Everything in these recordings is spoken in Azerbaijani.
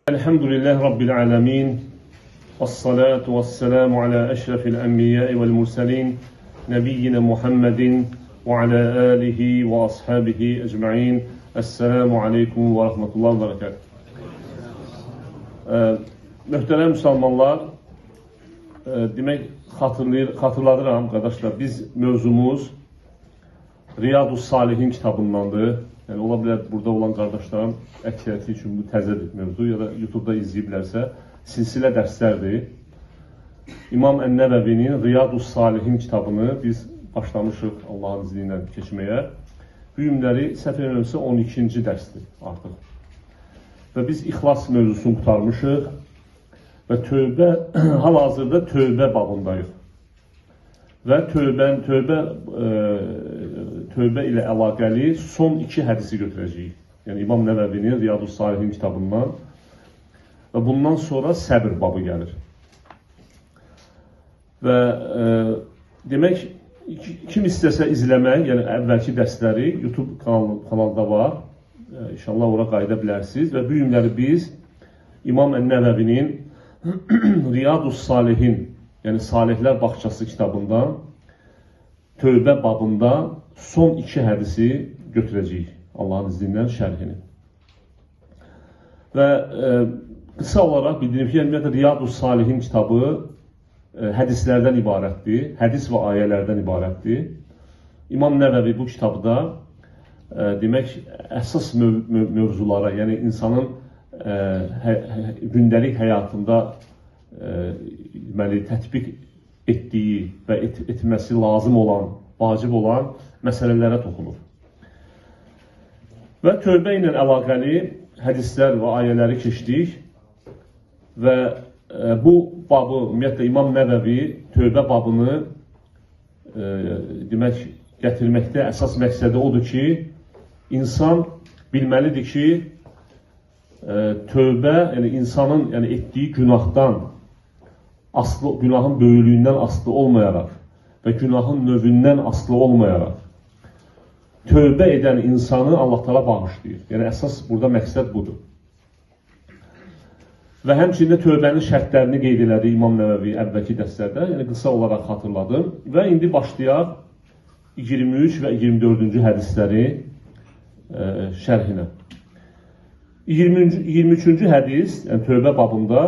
Elhamdülillahi Rabbil alemin. Vessalatu vesselamu ala eşrefil enbiyai vel murselin. Nebiyyina Muhammedin ve ala alihi ve ashabihi ecma'in. Esselamu aleyküm ve rahmetullahi ve berekatuhu. Möhtərəm müsəlmanlar, demək xatırladıram qardaşlar, biz mövzumuz Riyadus Salihin kitabındandır. Yəni, ola bilər burada olan qardaşlarım əksəriyyəti üçün bu təzədir mövzu ya da YouTube-da izləyiblərsə, silsilə dərslərdir. İmam Ən-Nəvəvinin Riyadus Salihin kitabını biz başlamışıq Allahın izni ilə keçməyə. Bu günləri səhv etmirəmsə 12-ci dərsdir artıq. Və biz İxlas mövzusunu qurtarmışıq və hal-hazırda tövbə babındayıq. Və tövbə ilə əlaqəli son 2 hədisi götürəcəyik. Yəni İmam Nəvəvinin Riyadus Salihin kitabından və bundan sonra səbr babı gəlir. Və demək, kim istəsə izləmək, yəni əvvəlki dərsləri YouTube kanalda var. İnşallah ora qayıda bilərsiniz və bu günləri biz İmam Ən-Nəvəvinin Riyadus Salihin, yəni Salihlər Bağçası kitabından tövbə babında son 2 hədisi götürəcəyik Allahın izni ilə şərhini. Və qısa olaraq bildirim ki, Riyadus Salihin kitabı hədislərdən ibarətdir, hədis və ayələrdən ibarətdir. İmam Nəvəvi bu kitabda demək, əsas mövzulara, yəni insanın gündəlik həyatında tətbiq etdiyi və etməsi lazım olan, vacib olan məsələlərə toxunur. Və tövbə ilə əlaqəli hədislər və ayələri keçdik və bu babı, ümumiyyətlə İmam Nəvəvi tövbə babını demək, gətirməkdə əsas məqsədi odur ki, insan bilməlidir ki, tövbə, yəni insanın etdiyi günahdan, günahın böyüklüyündən asılı olmayaraq və günahın növündən asılı olmayaraq tövbə edən insanı Allah Teala bağışlayır. Yəni əsas burada məqsəd budur. Və həmçində tövbənin şərtlərini qeyd elədi İmam Nəvəvi əvvəlki dərslərdə, yəni qısa olaraq xatırladım. Və indi başlayaq 23 və 24-cü hədisləri şərhinə. 23-cü hədis, yəni tövbə babında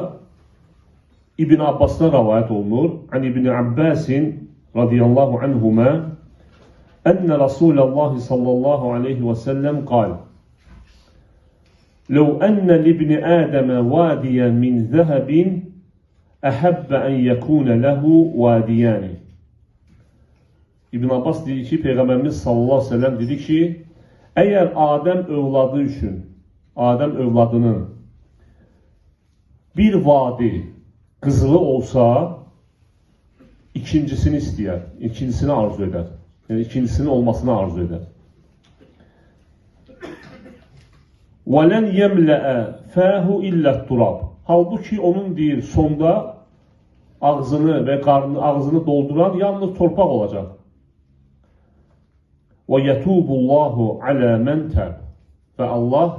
İbn Abbasdan rəvayət olunur. An İbn Abbasin radiyallahu anhuma enne Resulullah sallallahu aleyhi ve sellem qal لو أن لابن آدم واديا من ذهب أحب أن يكون له واديان. İbn Abbas dedi ki, Peyğəmbərimiz sallallahu aleyhi ve sellem dedi ki, əgər Adəm övladı üçün, Adəm övladının bir vadi qızılı olsa, ikincisini istəyər, ikincisini arzu edər. Yəni ikincisinin olmasını arzu edər. وَلَنْ يَمْلَأَ فَاهُ إِلَّا التُّرَابِ. Halbuki onun deyir, sonda ağzını və ağzını dolduran yalnız torpaq olacaq. وَيَتُوبُ اللّٰهُ عَلَى مَنْ تَابَ. Və Allah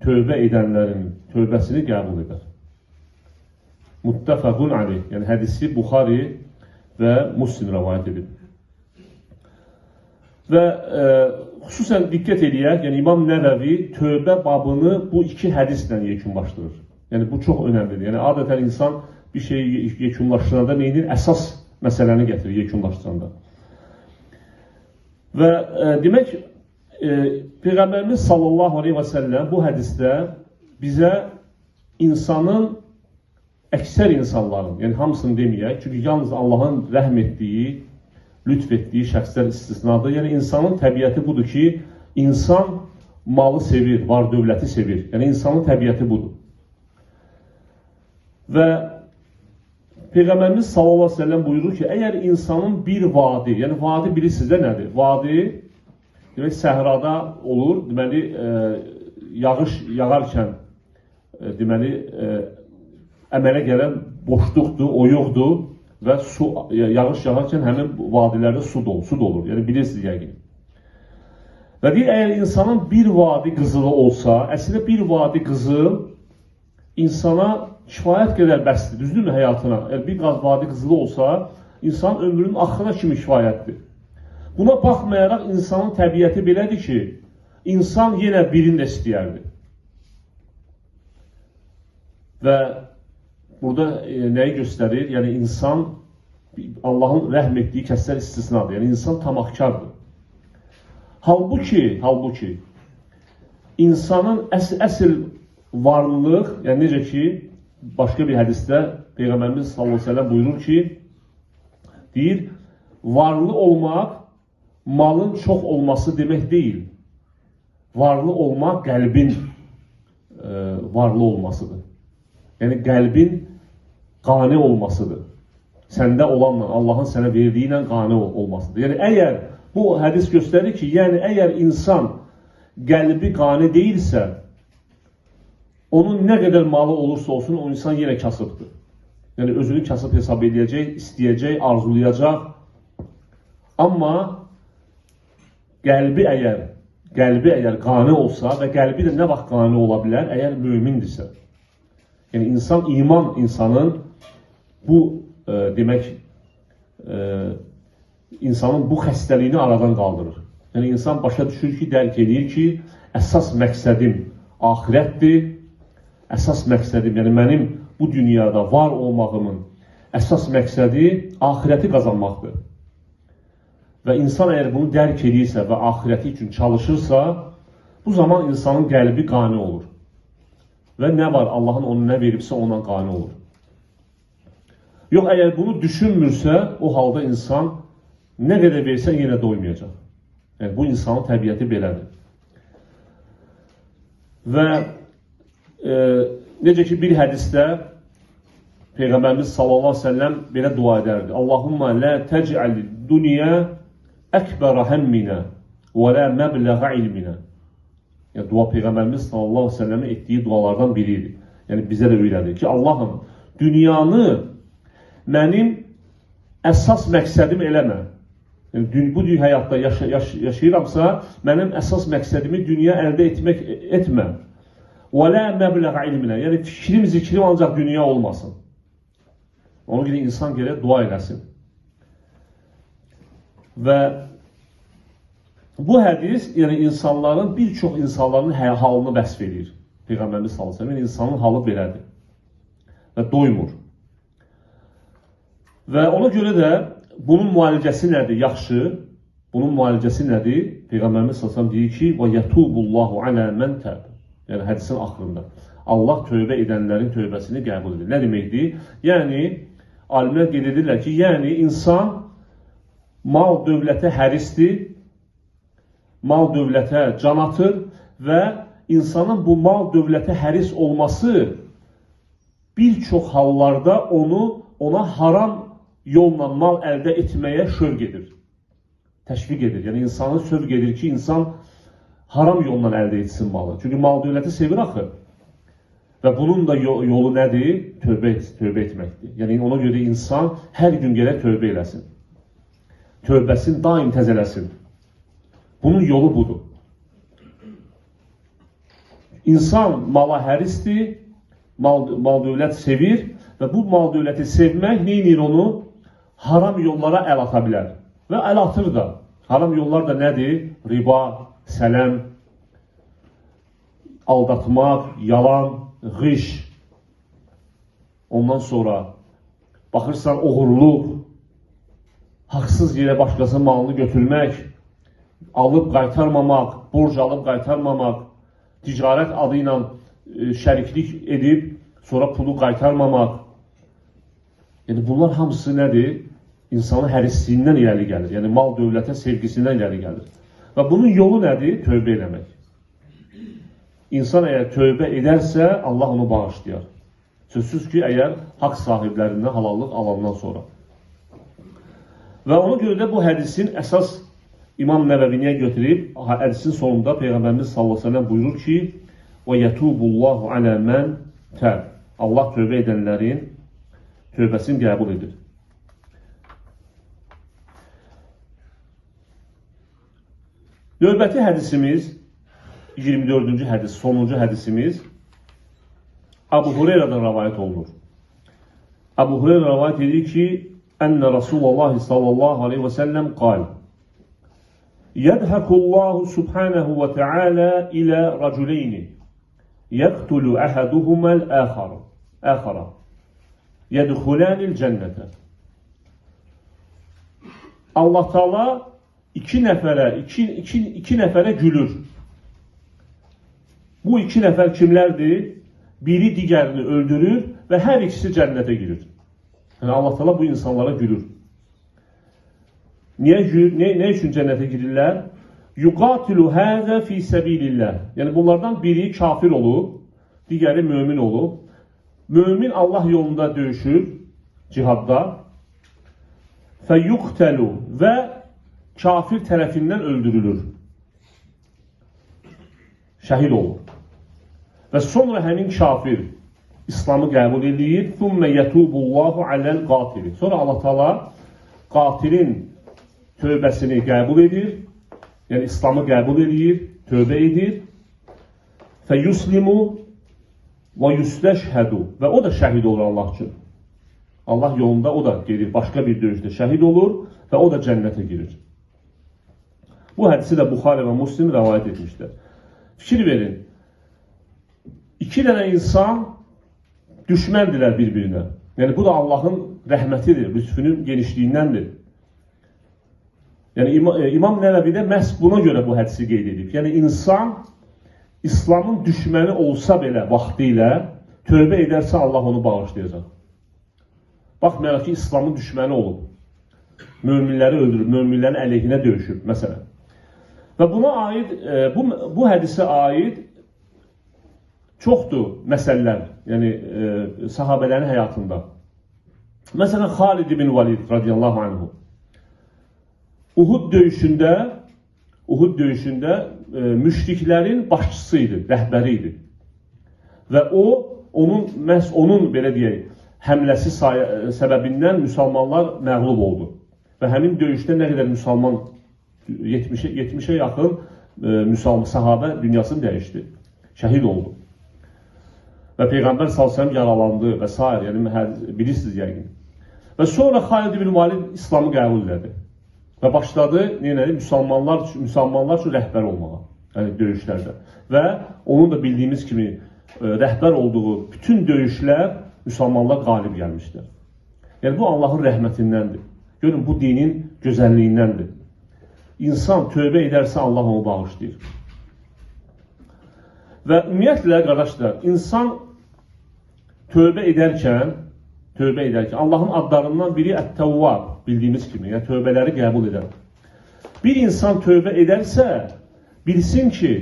tövbə edənlərin tövbəsini qəbul edər. Muttafaqun aleyh. Yəni hədisi Buxari və Müslim rəvayət edib. Və xüsusən diqqət edək, yəni İmam Nəvəvi tövbə babını bu 2 hədislə yekunlaşdırır. Yəni bu çox önəmlidir. Yəni adətən insan bir şeyi yekunlaşdıranda neyinir? Əsas məsələni gətirir yekunlaşdıranda. Və demək, Peyğəmbərimiz sallallahu aleyhi və səlləm bu hədisdə bizə insanın, əksər insanların, yəni hamısını deməyək, çünki yalnız Allahın rəhm etdiyi, lütf etdiyi şəxslər istisnadır. Yəni insanın təbiəti budur ki, insan malı sevir, var dövləti sevir. Yəni insanın təbiəti budur. Və Peyğəmbərimiz sallallahu aleyhi və səlləm buyurur ki, əgər insanın bir vadi, yəni vadi bilirsiniz də nədir? Vadi, demək, səhrada olur, deməli, yağış yağarkən, deməli, əmələ gələn boşluqdur, oyuqdur və yağış yağarkən həmin vadilərdə su dolur. Yəni bilirsiniz yəqin. Və deyir, əgər insanın bir vadi qızılı olsa, əslində bir vadi qızıl insana kifayət qədər bəsdir, düzdürmü həyatına? Eğer bir vadi qızılı olsa, insan ömrünün axırına kimi kifayətdir. Buna baxmayaraq insanın təbiəti belədir ki, insan yenə birini də istəyərdi. Və burada nəyi göstərir? Yəni insan Allahın rəhm etdiyi kəslər istisnadır. Yəni insan tamahkardır. Halbuki insanın əsl varlılıq, yəni necə ki, başqa bir hədisdə Peyğəmbərimiz sallallahu əleyhi və səlləm buyurur ki, deyir, varlı olmaq malın çox olması demək deyil. Varlı olmaq qəlbin varlı olmasıdır. Yəni qəlbin qane olmasıdır. Səndə olanla, Allahın sənə verdiyi ilə qane olmasıdır. Yəni əgər bu hədis göstərir ki, yəni əgər insan qəlbi qane deyilsə, onun nə qədər malı olursa olsun, o insan yenə kasıbdır. Yəni özünü kasıb hesab edəcək, istəyəcək, arzulayacaq. Amma qəlbi əgər qane olsa və qəlbi də nə vaxt qane ola bilər, əgər mömindirsə. Yəni iman insanın bu demək insanın bu xəstəliyini aradan qaldırır. Yəni insan başa düşür ki, dərk edir ki, əsas məqsədim axirətdir. Əsas məqsədim, yəni mənim bu dünyada var olmağımın əsas məqsədi axirəti qazanmaqdır. Və insan əgər bunu dərk edirsə və axirəti üçün çalışırsa, bu zaman insanın qəlbi qane olur. Və nə var, Allahın onu nə veribsə ondan qane olur. Yox, əgər bunu düşünmürsə, o halda insan nə qədər versə yenə doymayacaq. Yəni, bu insanın təbiəti belədir. Və necə ki, bir hədisdə Peyğəmbərimiz sallallahu əleyhi və səlləm belə dua edərdi. Allahumma la tec'al dunya ekbera hemmina və la məbləğə ilmina. Yəni, dua Peyğəmbərimiz sallallahu əleyhi və səlləmin etdiyi dualardan biridir. Yəni, bizə də öyrədir ki, Allahım, dünyanı mənim əsas məqsədim eləmə. Yəni, bu həyatda yaşayıramsa, mənim əsas məqsədimi dünya əldə etmə. وَلَا مَبْلَغَ عِلْمِنَا. Yəni fikrim, zikrim ancaq dünya olmasın. Ona görə insan gərək dua eləsin. Və bu hədis, yəni bir çox insanların halını vəsf edir. Peyğəmbərimiz sallallahu əleyhi və səlləm, insanın halı belədir. Və doymur. Və ona görə də bunun müalicəsi nədir? Yaxşı. Bunun müalicəsi nədir? Peyğəmbərimiz sallallahu əleyhi və səlləm deyir ki, وَيَتُوبُ اللّٰهُ عَلَى مَنْ تَابَ. Yəni hədisin axırında. Allah tövbə edənlərin tövbəsini qəbul edir. Nə deməkdir? Yəni, alimlər qeyd edirlər ki, yəni insan mal dövlətə hərisdir, mal dövlətə can atır və insanın bu mal dövlətə həris olması bir çox hallarda ona haram yolla mal əldə etməyə şövq edir, təşviq edir. Yəni insanı sövq edir ki, insan haram yolla əldə etsin malı. Çünki mal dövləti sevir axı. Və bunun da yolu nədir? Tövbə etməkdir. Yəni ona görə insan hər gün gərək tövbə eləsin. Tövbəsini daim təzələsin. Bunun yolu budur. İnsan mala hərisdir, mal dövlət sevir və bu mal dövləti sevmək neyinir onu? Haram yollara əl ata bilər. Və əl atır da. Haram yollar da nədir? Riba, sələm, aldatmaq, yalan, qış. Ondan sonra baxırsan oğurluq, haqsız yerə başqasının malını götürmək, alıb qaytarmamaq, borc alıb qaytarmamaq, ticarət adı ilə şəriklik edib, sonra pulu qaytarmamaq. Yəni bunlar hamısı nədir? İnsanın hərisliyindən irəli gəlir. Yəni mal dövlətə sevgisindən irəli gəlir. Və bunun yolu nədir? Tövbə eləmək. İnsan əgər tövbə edərsə, Allah onu bağışlayar. Sözsüz ki, əgər haqq sahiblərindən halallıq alandan sonra. Və ona görə də bu hədisin əsas İmam Nəvəviniyə götürüb, hədisin sonunda Peyğəmbərimiz sallallahu əleyhi və səlləm buyurur ki, وَيَتُوبُ اللّٰهُ عَلَى مَنْ تَابَ. Allah tövbə edənlərin tövbəsini qəbul edir. Növbəti hədisimiz, 24-cü hədis, sonuncu hədisimiz, Abu Hureyre'den rivayet olunur. Abu Hureyre rivayet edir ki, enne Resulullah sallallahu aleyhi ve sellem kal, yedhekullahu subhanahu ve teala ila raculeyni, yektulu ahaduhumel ahara, yedhulanil cennete. Allah Teala iki nəfərə gülür. Bu iki nəfər kimlərdir? Biri digərini öldürür və hər ikisi cənnətə girir. Yəni Allah Teala bu insanlara gülür. Nə üçün cənnətə girirlər? Yuqatilu həzə fi səbilillah. Yəni bunlardan biri kafir olub, digəri mömin olub. Mömin Allah yolunda döyüşür, cihadda. Fəyuqtəlu və kafir tərəfindən öldürülür. Şəhid olur. Və sonra həmin kafir İslamı qəbul edir. Thumma yetubullahu alal qatili. Sonra Allah Teala qatilin tövbəsini qəbul edir. Yəni İslamı qəbul edir, tövbə edir. Fəyuslimu və yustəşhədu. Və o da şəhid olur Allah üçün. Allah yolunda o da gelir, başqa bir döyüşdə şəhid olur və o da cənnətə girir. Bu hədisi də Buxari və Müslim rivayet etmişdir. Fikir verin. İki dənə insan düşməndirlər bir-birinə. Yəni bu da Allahın rəhmətidir, lütfünün genişliyindəndir. Yəni İmam Nəvəvidə məhz buna görə bu hədisi qeyd edib. Yəni insan İslamın düşməni olsa belə vaxtı ilə tövbə edərsə Allah onu bağışlayacaq. Baxmayaraq ki, İslamın düşməni olub. Möminləri öldürüb, möminlərin əleyhinə döyüşüb, məsələn. Və buna aid, bu hədisə aid çoxdur məsələlər, yəni sahabələrin həyatında. Məsələn, Xalid ibn Valid radiyallahu anhu. Uhud döyüşündə müşriklərin başçısı idi, rəhbəri idi. Və məhz onun, belə deyək, həmləsi səbəbindən müsəlmanlar məğlub oldu. Və həmin döyüşdə nə qədər müsəlman, 70'e yaxın müsəlman sahabə dünyasını dəyişdi. Şəhid oldu. Və Peyğəmbər s.ə.v yaralandı və s. Yəni bilirsiniz yəqin. Və sonra Xalid ibn Valid İslamı qəbul elədi. Və başladı müsəlmanlar üçün rəhbər olmağa, yəni döyüşlərdə. Və onun da bildiyimiz kimi rəhbər olduğu bütün döyüşlər müsəlmanlar qalib gəlmişdir. Yəni bu Allahın rəhmətindəndir. Görün, bu dinin gözəlliyindəndir. İnsan tövbə edərsə Allah onu bağışlayır. Və ümumiyyətlə, qardaşlar, insan tövbə edərkən Allahın adlarından biri Ət-Təvvab, bildiyimiz kimi, yəni tövbələri qəbul edən. Bir insan tövbə edərsə, bilsin ki,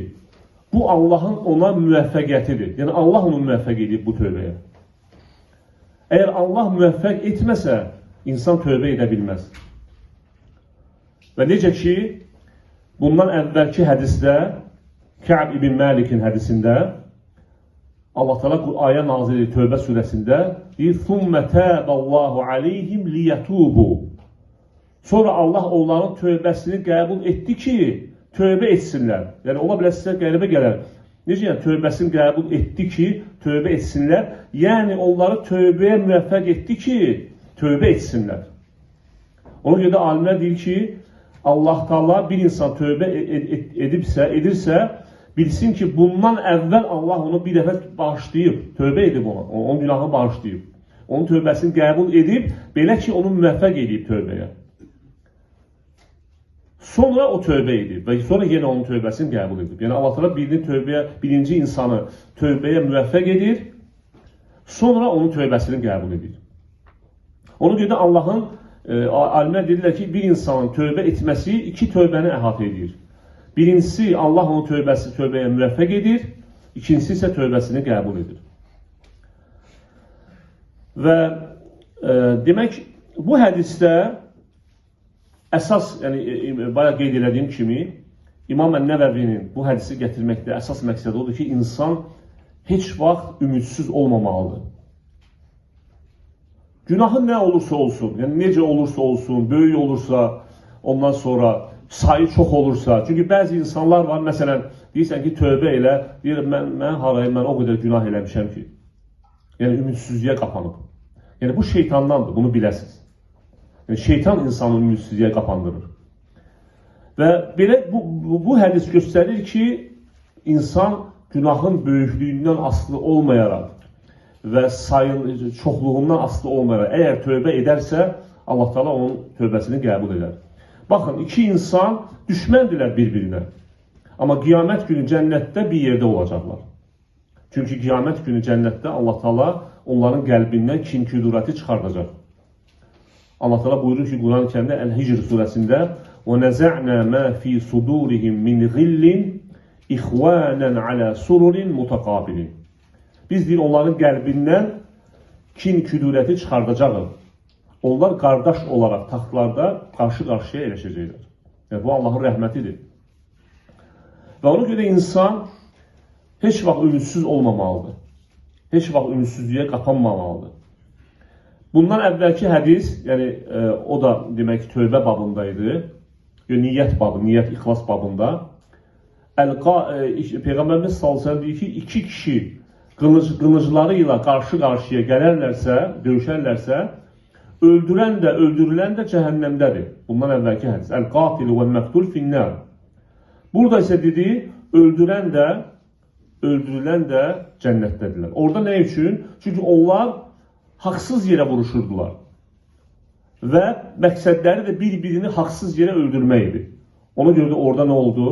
bu Allahın ona müvəffəqiyyətidir. Yəni Allah onu müvəffəq edib bu tövbəyə. Əgər Allah müvəffəq etməsə, insan tövbə edə bilməz. Və necə ki, bundan əvvəlki hədisdə, Kə'b ibn Məlikin hədisində, Allah Teala ayə nazil edir Tövbə surəsində, deyir, ثُمَّ تَابَ اللّٰهُ عَلَيْهِمْ لِيَتُوبُوا. Sonra Allah onların tövbəsini qəbul etdi ki, tövbə etsinlər. Yəni, ola bilər sizə qəribə gələr. Necə yəni, tövbəsini qəbul etdi ki, tövbə etsinlər. Yəni, onları tövbəyə müvəffəq etdi ki, tövbə etsinlər. Ona görə də alimlər deyir ki, Allah Teala bir insan tövbə edirsə, bilsin ki, bundan əvvəl Allah onu bir dəfə bağışlayıb, tövbə edib ona, onun günahını bağışlayıb. Onun tövbəsini qəbul edib, belə ki, onu müvəffəq edib tövbəyə. Sonra o tövbə edib və sonra yenə onun tövbəsini qəbul edib. Yəni Allah Teala birinci insanı tövbəyə müvəffəq edir, sonra onun tövbəsini qəbul edir. Ona görə də Allahın, alimlər deyirlər ki, bir insanın tövbə etməsi iki tövbəni əhatə edir. Birincisi, Allah onun tövbəyə müvəffəq edir, ikincisi isə tövbəsini qəbul edir. Və demək, bu hədisdə əsas, yəni bayaq qeyd elədiyim kimi, İmam Nəvəvinin bu hədisi gətirməkdə əsas məqsədi odur ki, insan heç vaxt ümidsiz olmamalıdır. Günahı nə olursa olsun, yəni necə olursa olsun, böyük olursa, ondan sonra sayı çox olursa, çünki bəzi insanlar var, məsələn, deyirsən ki, tövbə elə, deyir, mən harayım, mən o qədər günah eləmişəm ki. Yəni ümidsizliyə qapanıb. Yəni bu şeytandandır, bunu biləsiniz. Yəni şeytan insanı ümidsizliyə qapandırır. Və belə bu hədis göstərir ki, insan günahın böyüklüyündən asılı olmayaraq və çoxluğundan asılı olmayaraq, əgər tövbə edərsə, Allah Teala onun tövbəsini qəbul edər. Baxın, iki insan düşməndirlər bir-birinə. Amma qiyamət günü cənnətdə bir yerdə olacaqlar. Çünki qiyamət günü cənnətdə Allah Teala onların qəlbindən kin-küdurəti çıxardacaq. Allah Teala buyurur ki, Quran-ı Kərimdə Əl-Hicr surəsində وَنَزَعْنَا مَا فِي صُدُورِهِمْ مِنْ غِلٍّ İxvanən alə sururin mutaqabilin. Biz deyir, onların qəlbindən kin-küdurəti çıxardacaqıq. Onlar qardaş olaraq taxtlarda qarşı-qarşıya eləşəcəklər. Yəni, bu Allahın rəhmətidir. Və ona görə insan heç vaxt ümidsiz olmamalıdır. Heç vaxt ümidsizliyə qapanmamalıdır. Bundan əvvəlki hədis, yəni o da demək tövbə babındaydı. Niyyət babı, niyyət ixlas babında. Peyğəmbərimiz sallallahu deyir ki, iki kişi qılıncları ilə qarşı-qarşıya gələrlərsə, döyüşərlərsə, öldürən də, öldürülən də cəhənnəmdədir. Bundan əvvəlki hədis. Əl-qatil və məqtul finnər. Burada isə dedi, öldürən də, öldürülən də cənnətdədirlər. Orada nə üçün? Çünki onlar haqsız yerə vuruşurdular. Və məqsədləri də bir-birini haqsız yerə öldürmək idi. Ona görə də orada nə oldu?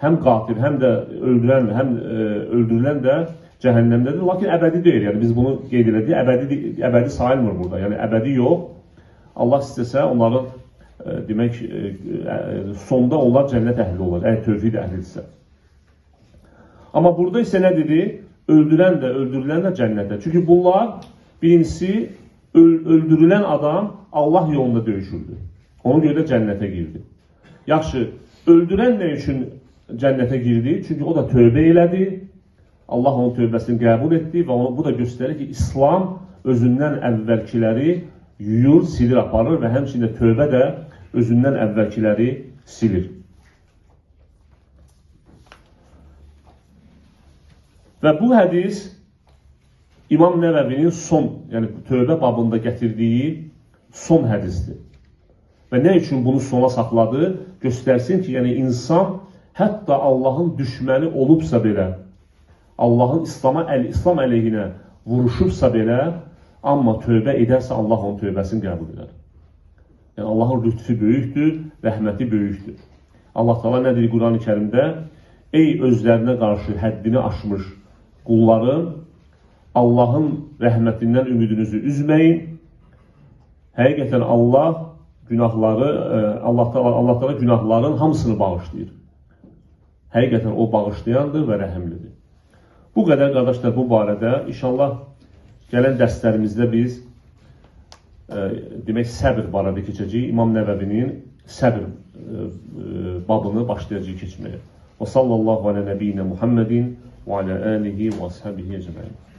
Həm qatil, həm də öldürən, həm öldürülən də cəhənnəmdədir. Lakin əbədi deyil. Yəni biz bunu qeyd elədik. Əbədi sayılmır burada. Yəni əbədi yox. Allah istəsə onların demək sonda onlar cənnət əhli olur. Əgər tövhid əhlidirsə. Amma burada isə nə dedi? Öldürən də, öldürülən də cənnətdə. Çünki bunlar birincisi öldürülən adam Allah yolunda döyüşürdü. Ona görə də cənnətə girdi. Yaxşı, öldürən nə üçün cənnətə girdi? Çünki o da tövbə elədi. Allah onun tövbəsini qəbul etdi və bu da göstərir ki, İslam özündən əvvəlkiləri yuyur, silir, aparır və həmçində tövbə də özündən əvvəlkiləri silir. Və bu hədis İmam Nəvəvinin son, yəni tövbə babında gətirdiyi son hədisdir. Və nə üçün bunu sona saxladı? Göstərsin ki, yəni insan hətta Allahın düşməni olubsa belə, Allahın İslam əleyhinə vuruşubsa belə, amma tövbə edərsə Allah onun tövbəsini qəbul edər. Yəni Allahın lütfü böyükdür, rəhməti böyükdür. Allah Teala nə deyir Quran-ı Kərimdə? Ey özlərinə qarşı həddini aşmış qullarım, Allahın rəhmətindən ümidinizi üzməyin. Həqiqətən Allah Teala günahların hamısını bağışlayır. Həqiqətən o bağışlayandır və rəhimlidir. Bu qədər qardaşlar bu barədə inşallah gələn dərslərimizdə biz demək səbr barədə keçəcəyik. İmam Nəvəvinin səbr babını başlayacağıq keçməyə. Və sallallahu alə nəbiyyinə Muhammedin və alə alihi və ashabihi ecmaîn.